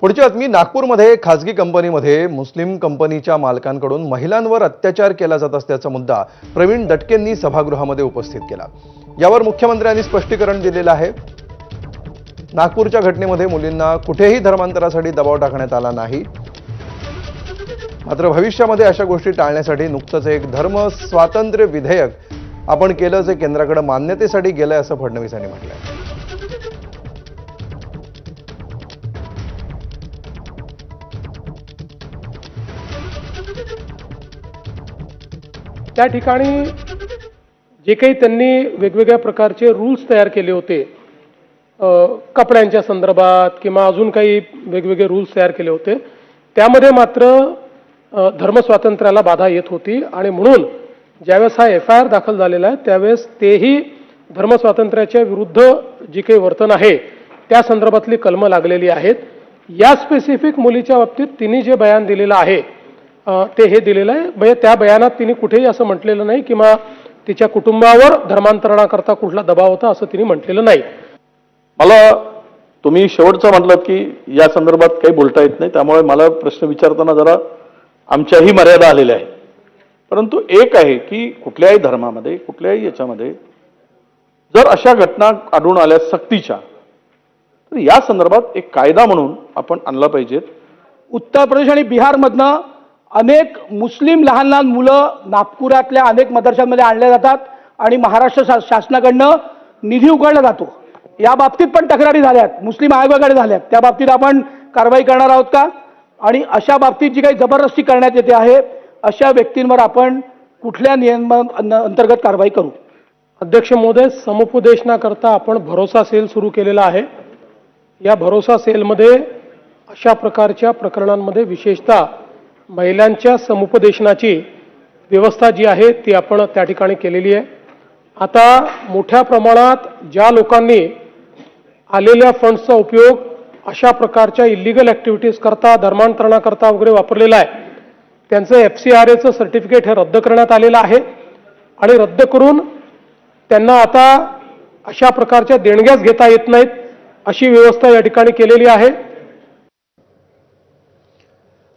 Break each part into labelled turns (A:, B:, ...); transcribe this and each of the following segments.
A: पुढची बातमी नागपूरमध्ये खासगी कंपनीमध्ये मुस्लिम कंपनीच्या मालकांकडून महिलांवर अत्याचार केला जात असल्याचा मुद्दा प्रवीण दटकेंनी सभागृहामध्ये उपस्थित केला। यावर मुख्यमंत्र्यांनी स्पष्टीकरण दिलेलं आहे। नागपूरच्या घटनेमध्ये मुलींना कुठेही धर्मांतरासाठी दबाव टाकण्यात आला नाही, मात्र भविष्यामध्ये अशा गोष्टी टाळण्यासाठी नुकतंच एक धर्म स्वातंत्र्य विधेयक आपण केलं, जे केंद्राकडे मान्यतेसाठी गेलंय असं फडणवीसांनी म्हटलंय।
B: त्या ठिकाणी जे काही त्यांनी वेगवेगळ्या प्रकारचे रूल्स तयार केले होते, कपड्यांच्या संदर्भात किंवा अजून काही वेगवेगळे रूल्स तयार केले होते, त्यामध्ये मात्र धर्मस्वातंत्र्याला बाधा येत होती आणि म्हणून ज्यावेळेस हा FIR दाखल झालेला आहे त्यावेळेस तेही धर्मस्वातंत्र्याच्या विरुद्ध जी काही वर्तन आहे त्या संदर्भातली कलमं लागलेली आहेत। या स्पेसिफिक मुलीच्या बाबतीत तिने जे बयान दिलेलं आहे ते हे दिलेलं आहे। म्हणजे त्या बयानात तिने कुठेही असं म्हटलेलं नाही किंवा तिच्या कुटुंबावर धर्मांतरणाकरता कुठला दबाव होता असं तिने म्हटलेलं नाही।
C: मला तुम्ही शेवटचं म्हटलं की या संदर्भात काही बोलता येत नाही, त्यामुळे मला प्रश्न विचारताना जरा आमच्याही मर्यादा आलेल्या आहेत। परंतु एक आहे की कुठल्याही धर्मामध्ये कुठल्याही याच्यामध्ये जर अशा घटना आढळून आल्या सक्तीच्या, तर या संदर्भात एक कायदा म्हणून आपण आणला पाहिजेत।
D: उत्तर प्रदेश आणि बिहारमधनं अनेक मुस्लिम लहान लहान मुलं नागपुरातल्या अनेक मदरशांमध्ये आणल्या जातात आणि महाराष्ट्र शासनाकडनं निधी उकळला जातो। या बाबतीत पण तक्रारी झाल्यात, मुस्लिम आयोगाकडे झाल्यात, त्या बाबतीत आपण कारवाई करणार आहोत का? आणि अशा बाबतीत जी काही जबरदस्ती करण्यात येते आहे अशा व्यक्तींवर आपण कुठल्या नियमांतर्गत कारवाई करू?
B: अध्यक्ष महोदय, समुपदेशनाकरता आपण भरोसा सेल सुरू केलेला आहे। या भरोसा सेलमध्ये अशा प्रकारच्या प्रकरणांमध्ये विशेषतः महिलांच्या समुपदेशनाची व्यवस्था जी आहे ती आपण त्या ठिकाणी केलेली आहे। आता मोठ्या प्रमाणात ज्या लोकांनी आलेल्या फंड्सचा उपयोग अशा प्रकारच्या इलिगल ॲक्टिव्हिटीज करता, धर्मांतरणाकरता वगैरे वापरलेला आहे, त्यांचं FCRAचं सर्टिफिकेट हे रद्द करण्यात आलेलं आहे आणि रद्द करून त्यांना आता अशा प्रकारच्या देणग्याच घेता येत नाहीत अशी व्यवस्था या ठिकाणी केलेली आहे।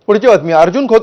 A: पुढची बातमी अर्जुन खोत